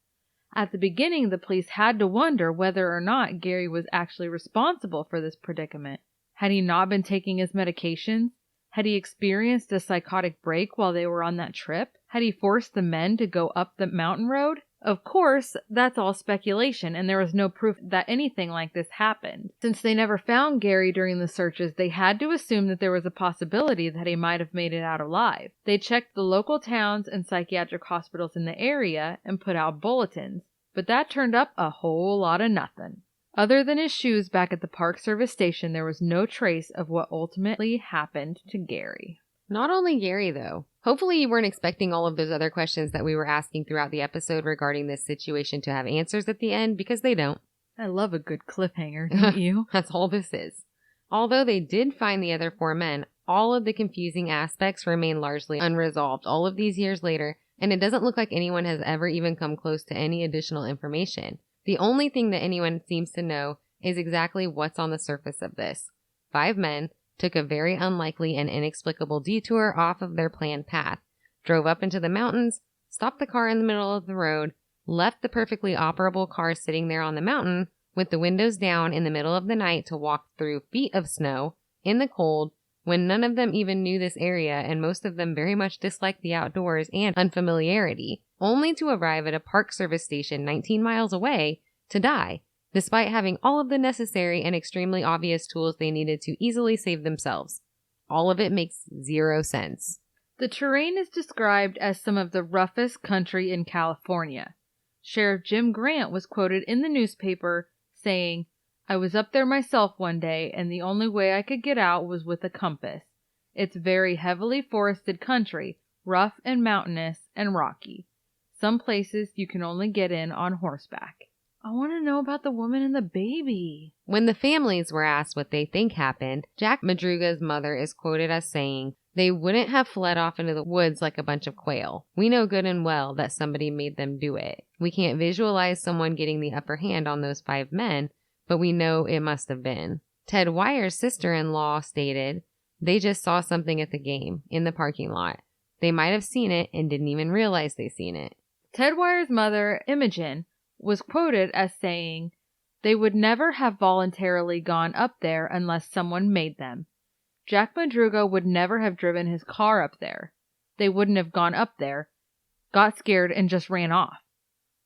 At the beginning, the police had to wonder whether or not Gary was actually responsible for this predicament. Had he not been taking his medications? Had he experienced a psychotic break while they were on that trip? Had he forced the men to go up the mountain road? Of course, that's all speculation, and there was no proof that anything like this happened. Since they never found Gary during the searches, they had to assume that there was a possibility that he might have made it out alive. They checked the local towns and psychiatric hospitals in the area and put out bulletins, but that turned up a whole lot of nothing. Other than his shoes back at the Park Service station, there was no trace of what ultimately happened to Gary. Not only Gary, though. Hopefully you weren't expecting all of those other questions that we were asking throughout the episode regarding this situation to have answers at the end, because they don't. I love a good cliffhanger, don't you? That's all this is. Although they did find the other 4 men, all of the confusing aspects remain largely unresolved all of these years later, and it doesn't look like anyone has ever even come close to any additional information. The only thing that anyone seems to know is exactly what's on the surface of this. 5 men took a very unlikely and inexplicable detour off of their planned path, drove up into the mountains, stopped the car in the middle of the road, left the perfectly operable car sitting there on the mountain with the windows down in the middle of the night to walk through feet of snow in the cold when none of them even knew this area and most of them very much disliked the outdoors and unfamiliarity, only to arrive at a Park Service station 19 miles away to die, despite having all of the necessary and extremely obvious tools they needed to easily save themselves. All of it makes zero sense. The terrain is described as some of the roughest country in California. Sheriff Jim Grant was quoted in the newspaper saying, "I was up there myself one day, and the only way I could get out was with a compass. It's very heavily forested country, rough and mountainous and rocky. Some places you can only get in on horseback." I want to know about the woman and the baby. When the families were asked what they think happened, Jack Madruga's mother is quoted as saying, "They wouldn't have fled off into the woods like a bunch of quail. We know good and well that somebody made them do it. We can't visualize someone getting the upper hand on those 5 men, but we know it must have been." Ted Wyer's sister-in-law stated, "They just saw something at the game, in the parking lot. They might have seen it and didn't even realize they seen it." Ted Wyer's mother, Imogen, was quoted as saying, "They would never have voluntarily gone up there unless someone made them. Jack Madruga would never have driven his car up there. They wouldn't have gone up there, got scared, and just ran off.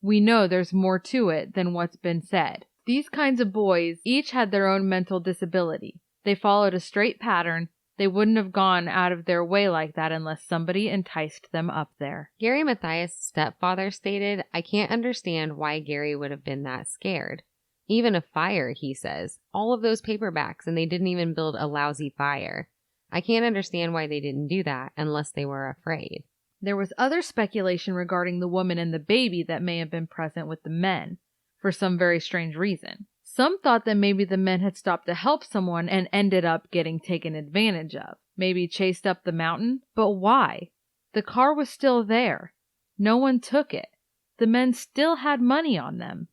We know there's more to it than what's been said. These kinds of boys each had their own mental disability. They followed a straight pattern. They wouldn't have gone out of their way like that unless somebody enticed them up there." Gary Mathias' stepfather stated, "I can't understand why Gary would have been that scared. Even a fire," he says. "All of those paperbacks, and they didn't even build a lousy fire. I can't understand why they didn't do that unless they were afraid." There was other speculation regarding the woman and the baby that may have been present with the men, for some very strange reason. Some thought that maybe the men had stopped to help someone and ended up getting taken advantage of. Maybe chased up the mountain. But why? The car was still there. No one took it. The men still had money on them.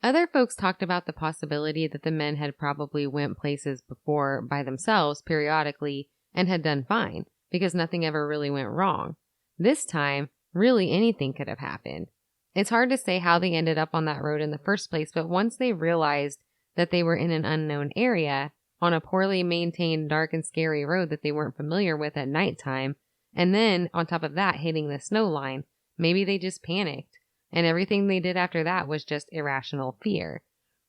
Other folks talked about the possibility that the men had probably went places before by themselves periodically and had done fine because nothing ever really went wrong. This time, really anything could have happened. It's hard to say how they ended up on that road in the first place, but once they realized that they were in an unknown area, on a poorly maintained, dark and scary road that they weren't familiar with at nighttime, and then, on top of that, hitting the snow line, maybe they just panicked, and everything they did after that was just irrational fear.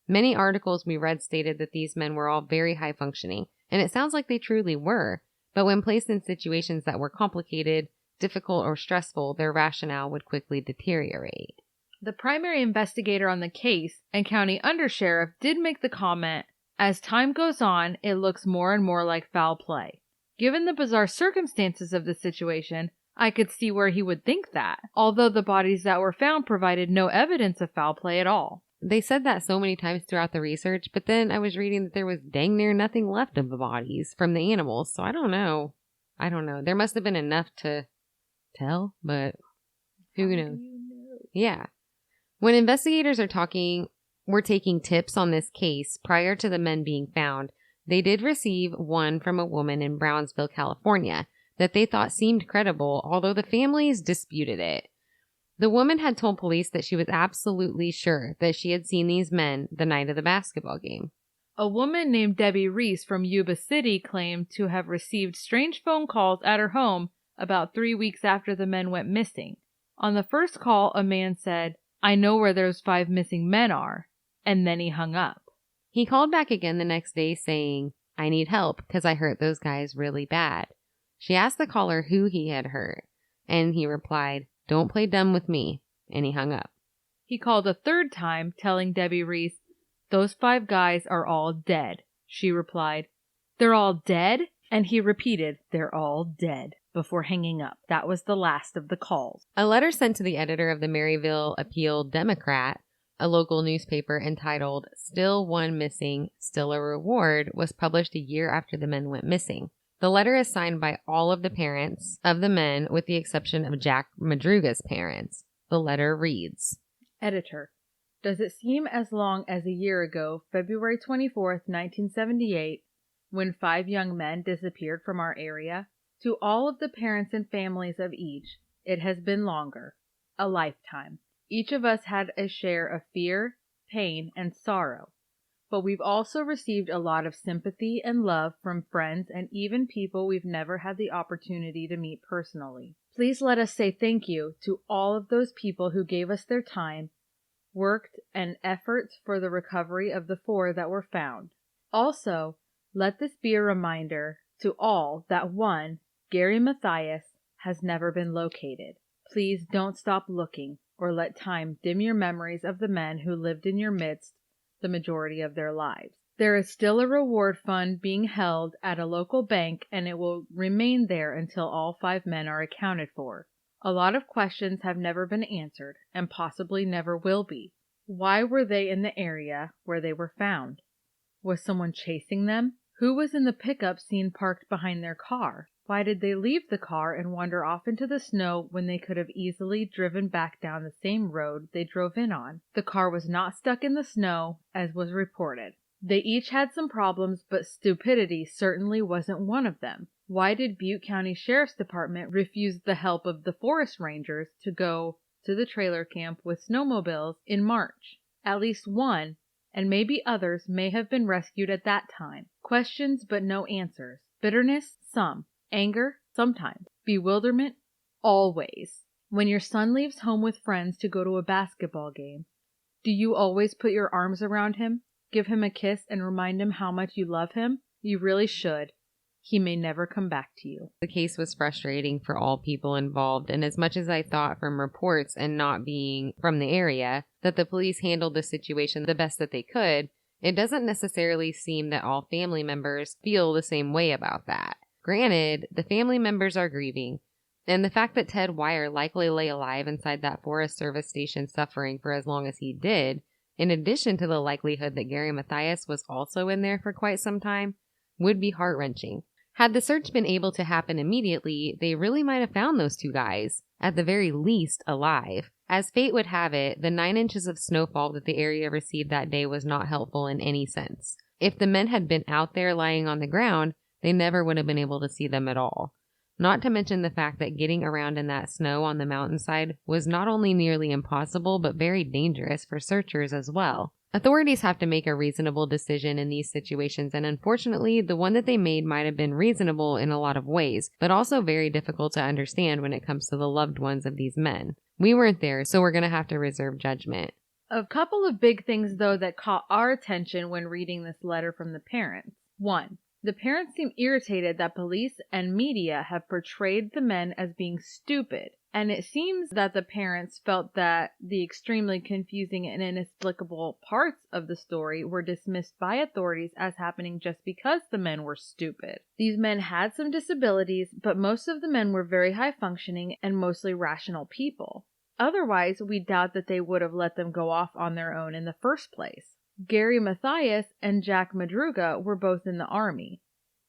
Many articles we read stated that these men were all very high functioning, and it sounds like they truly were, but when placed in situations that were complicated, difficult, or stressful, their rationale would quickly deteriorate. The primary investigator on the case and county undersheriff did make the comment, "As time goes on, it looks more and more like foul play." Given the bizarre circumstances of the situation, I could see where he would think that, although the bodies that were found provided no evidence of foul play at all. They said that so many times throughout the research, but then I was reading that there was dang near nothing left of the bodies from the animals, so I don't know. There must have been enough to tell, but who knows? Yeah. When investigators were taking tips on this case prior to the men being found, they did receive one from a woman in Brownsville, California, that they thought seemed credible, although the families disputed it. The woman had told police that she was absolutely sure that she had seen these men the night of the basketball game. A woman named Debbie Reese from Yuba City claimed to have received strange phone calls at her home about 3 weeks after the men went missing. On the first call, a man said, "I know where those 5 missing men are," and then he hung up. He called back again the next day saying, "I need help because I hurt those guys really bad." She asked the caller who he had hurt, and he replied, "Don't play dumb with me," and he hung up. He called a third time, telling Debbie Reese, "Those 5 guys are all dead." She replied, "They're all dead?" And he repeated, "They're all dead," before hanging up. That was the last of the calls. A letter sent to the editor of the Maryville Appeal Democrat, a local newspaper, entitled "Still One Missing, Still a Reward," was published a year after the men went missing. The letter is signed by all of the parents of the men with the exception of Jack Madruga's parents. The letter reads, Editor, does it seem as long as a year ago, February 24th, 1978, when 5 young men disappeared from our area? To all of the parents and families of each, it has been longer, a lifetime. Each of us had a share of fear, pain, and sorrow. But we've also received a lot of sympathy and love from friends and even people we've never had the opportunity to meet personally. Please let us say thank you to all of those people who gave us their time, worked, and efforts for the recovery of the 4 that were found. Also, let this be a reminder to all that 1, Gary Mathias, has never been located. Please don't stop looking or let time dim your memories of the men who lived in your midst the majority of their lives. There is still a reward fund being held at a local bank, and it will remain there until all 5 men are accounted for. A lot of questions have never been answered, and possibly never will be. Why were they in the area where they were found? Was someone chasing them? Who was in the pickup seen parked behind their car? Why did they leave the car and wander off into the snow when they could have easily driven back down the same road they drove in on? The car was not stuck in the snow, as was reported. They each had some problems, but stupidity certainly wasn't one of them. Why did Butte County Sheriff's Department refuse the help of the forest rangers to go to the trailer camp with snowmobiles in March? At least one, and maybe others, may have been rescued at that time. Questions, but no answers. Bitterness, some. Anger, sometimes. Bewilderment, always. When your son leaves home with friends to go to a basketball game, do you always put your arms around him, give him a kiss, and remind him how much you love him? You really should. He may never come back to you. The case was frustrating for all people involved, and as much as I thought from reports and not being from the area that the police handled the situation the best that they could, it doesn't necessarily seem that all family members feel the same way about that. Granted, the family members are grieving, and the fact that Ted Wire likely lay alive inside that Forest Service station suffering for as long as he did, in addition to the likelihood that Gary Mathias was also in there for quite some time, would be heart-wrenching. Had the search been able to happen immediately, they really might have found those 2 guys, at the very least alive. As fate would have it, the 9 inches of snowfall that the area received that day was not helpful in any sense. If the men had been out there lying on the ground, they never would have been able to see them at all. Not to mention the fact that getting around in that snow on the mountainside was not only nearly impossible, but very dangerous for searchers as well. Authorities have to make a reasonable decision in these situations, and unfortunately, the one that they made might have been reasonable in a lot of ways, but also very difficult to understand when it comes to the loved ones of these men. We weren't there, so we're going to have to reserve judgment. A couple of big things, though, that caught our attention when reading this letter from the parents. 1. The parents seem irritated that police and media have portrayed the men as being stupid, and it seems that the parents felt that the extremely confusing and inexplicable parts of the story were dismissed by authorities as happening just because the men were stupid. These men had some disabilities, but most of the men were very high functioning and mostly rational people. Otherwise, we doubt that they would have let them go off on their own in the first place. Gary Mathias and Jack Madruga were both in the Army.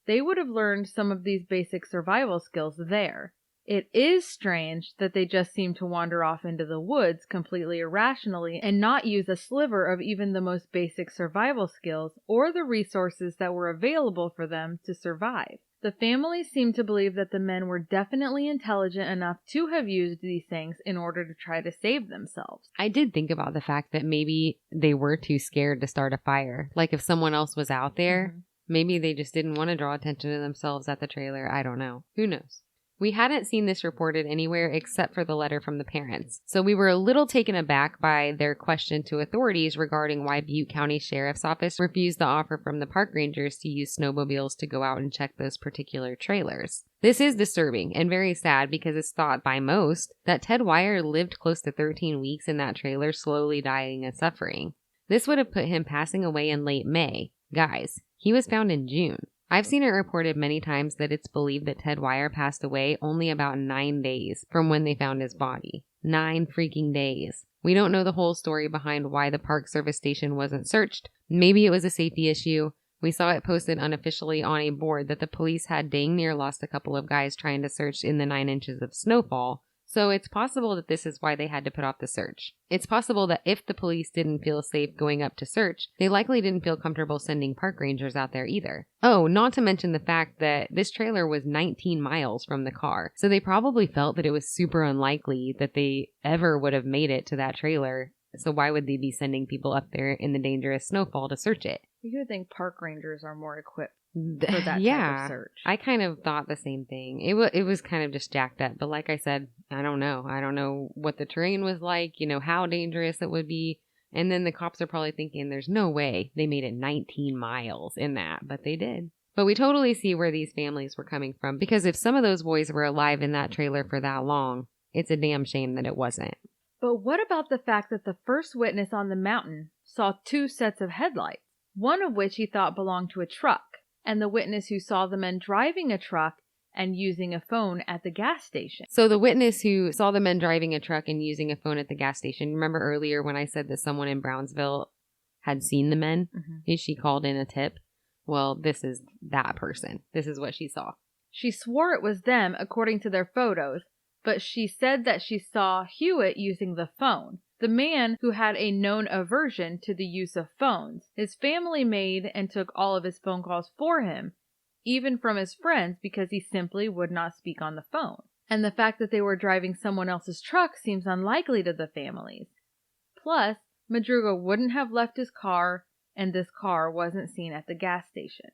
They would have learned some of these basic survival skills there. It is strange that they just seem to wander off into the woods completely irrationally and not use a sliver of even the most basic survival skills or the resources that were available for them to survive. The family seemed to believe that the men were definitely intelligent enough to have used these things in order to try to save themselves. I did think about the fact that maybe they were too scared to start a fire. Like if someone else was out there, maybe they just didn't want to draw attention to themselves at the trailer. I don't know. Who knows? We hadn't seen this reported anywhere except for the letter from the parents, so we were a little taken aback by their question to authorities regarding why Butte County Sheriff's Office refused the offer from the park rangers to use snowmobiles to go out and check those particular trailers. This is disturbing and very sad because it's thought by most that Ted Wire lived close to 13 weeks in that trailer, slowly dying and suffering. This would have put him passing away in late May. Guys, he was found in June. I've seen it reported many times that it's believed that Ted Wire passed away only about 9 days from when they found his body. 9 freaking days. We don't know the whole story behind why the Park Service station wasn't searched. Maybe it was a safety issue. We saw it posted unofficially on a board that the police had dang near lost a couple of guys trying to search in the 9 inches of snowfall. So it's possible that this is why they had to put off the search. It's possible that if the police didn't feel safe going up to search, they likely didn't feel comfortable sending park rangers out there either. Oh, not to mention the fact that this trailer was 19 miles from the car. So they probably felt that it was super unlikely that they ever would have made it to that trailer. So why would they be sending people up there in the dangerous snowfall to search it? You would think park rangers are more equipped for that yeah, type of search. I kind of thought the same thing. It was kind of just jacked up. But like I said, I don't know. I don't know what the terrain was like, how dangerous it would be. And then the cops are probably thinking there's no way they made it 19 miles in that, but they did. But we totally see where these families were coming from, because if some of those boys were alive in that trailer for that long, it's a damn shame that it wasn't. But what about the fact that the first witness on the mountain saw 2 sets of headlights, one of which he thought belonged to a truck, and the witness who saw the men driving a truck and using a phone at the gas station? So the witness who saw the men driving a truck and using a phone at the gas station, remember earlier when I said that someone in Brownsville had seen the men? She called in a tip. Well, this is that person. This is what she saw. She swore it was them according to their photos, but she said that she saw Hewitt using the phone. The man who had a known aversion to the use of phones. His family made and took all of his phone calls for him, even from his friends, because he simply would not speak on the phone. And the fact that they were driving someone else's truck seems unlikely to the families. Plus, Madruga wouldn't have left his car, and this car wasn't seen at the gas station.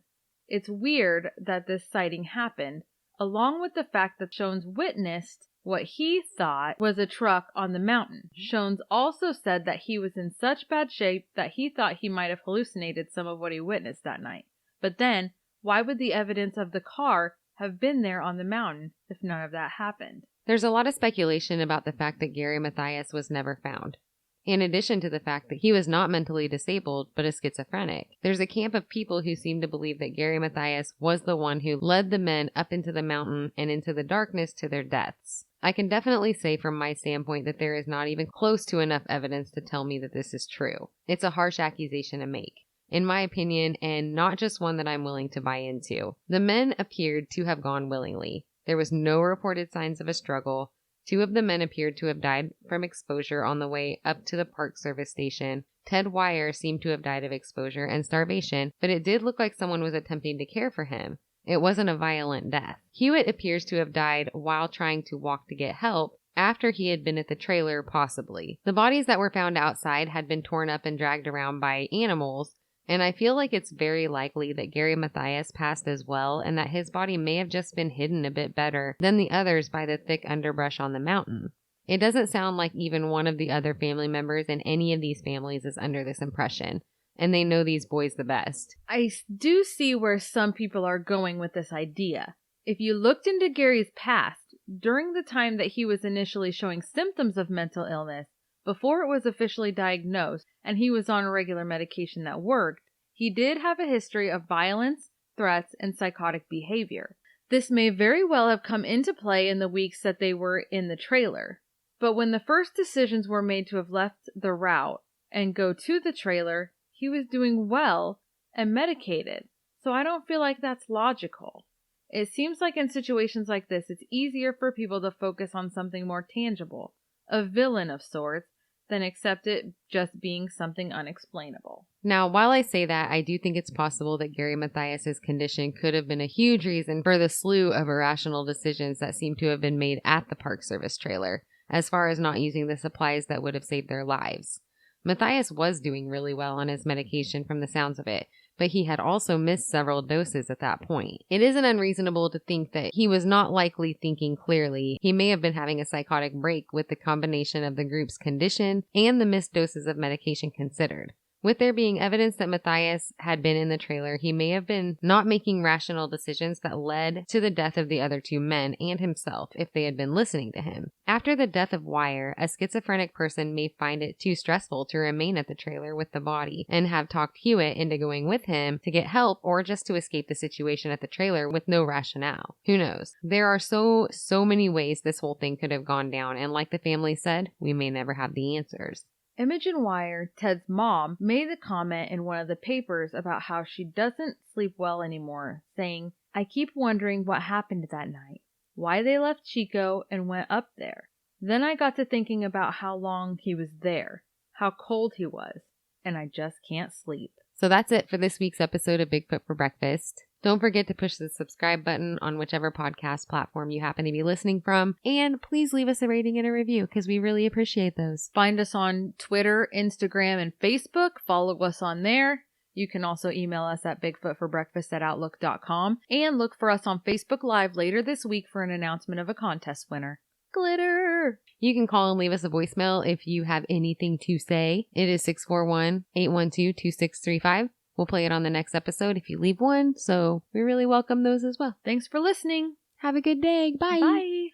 It's weird that this sighting happened, along with the fact that Shones witnessed what he thought was a truck on the mountain. Shones also said that he was in such bad shape that he thought he might have hallucinated some of what he witnessed that night. But then, why would the evidence of the car have been there on the mountain if none of that happened? There's a lot of speculation about the fact that Gary Mathias was never found. In addition to the fact that he was not mentally disabled, but a schizophrenic. There's a camp of people who seem to believe that Gary Mathias was the one who led the men up into the mountain and into the darkness to their deaths. I can definitely say from my standpoint that there is not even close to enough evidence to tell me that this is true. It's a harsh accusation to make, in my opinion, and not just one that I'm willing to buy into. The men appeared to have gone willingly. There was no reported signs of a struggle. 2 of the men appeared to have died from exposure on the way up to the Park Service station. Ted Wire seemed to have died of exposure and starvation, but it did look like someone was attempting to care for him. It wasn't a violent death. Hewitt appears to have died while trying to walk to get help, after he had been at the trailer, possibly. The bodies that were found outside had been torn up and dragged around by animals, and I feel like it's very likely that Gary Mathias passed as well, and that his body may have just been hidden a bit better than the others by the thick underbrush on the mountain. It doesn't sound like even one of the other family members in any of these families is under this impression, and they know these boys the best. I do see where some people are going with this idea. If you looked into Gary's past, during the time that he was initially showing symptoms of mental illness, before it was officially diagnosed and he was on regular medication that worked, he did have a history of violence, threats, and psychotic behavior. This may very well have come into play in the weeks that they were in the trailer. But when the first decisions were made to have left the route and go to the trailer, he was doing well and medicated. So I don't feel like that's logical. It seems like in situations like this, it's easier for people to focus on something more tangible, a villain of sorts, than accept it just being something unexplainable. Now, while I say that, I do think it's possible that Gary Mathias's condition could have been a huge reason for the slew of irrational decisions that seem to have been made at the Park Service trailer, as far as not using the supplies that would have saved their lives. Mathias was doing really well on his medication from the sounds of it, but he had also missed several doses at that point. It isn't unreasonable to think that he was not likely thinking clearly. He may have been having a psychotic break with the combination of the group's condition and the missed doses of medication considered. With there being evidence that Mathias had been in the trailer, he may have been not making rational decisions that led to the death of the other two men and himself if they had been listening to him. After the death of Wire, a schizophrenic person may find it too stressful to remain at the trailer with the body and have talked Hewitt into going with him to get help or just to escape the situation at the trailer with no rationale. Who knows? There are so many ways this whole thing could have gone down, and like the family said, we may never have the answers. Imogen Wire, Ted's mom, made the comment in one of the papers about how she doesn't sleep well anymore, saying, "I keep wondering what happened that night, why they left Chico and went up there. Then I got to thinking about how long he was there, how cold he was, and I just can't sleep." So that's it for this week's episode of Bigfoot for Breakfast. Don't forget to push the subscribe button on whichever podcast platform you happen to be listening from. And please leave us a rating and a review because we really appreciate those. Find us on Twitter, Instagram, and Facebook. Follow us on there. You can also email us at bigfootforbreakfast@outlook.com. And look for us on Facebook Live later this week for an announcement of a contest winner. Glitter! You can call and leave us a voicemail if you have anything to say. It is 641-812-2635. We'll play it on the next episode if you leave one, so we really welcome those as well. Thanks for listening. Have a good day. Bye. Bye.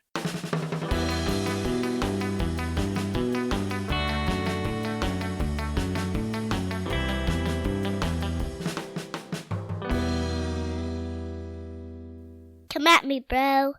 Come at me, bro.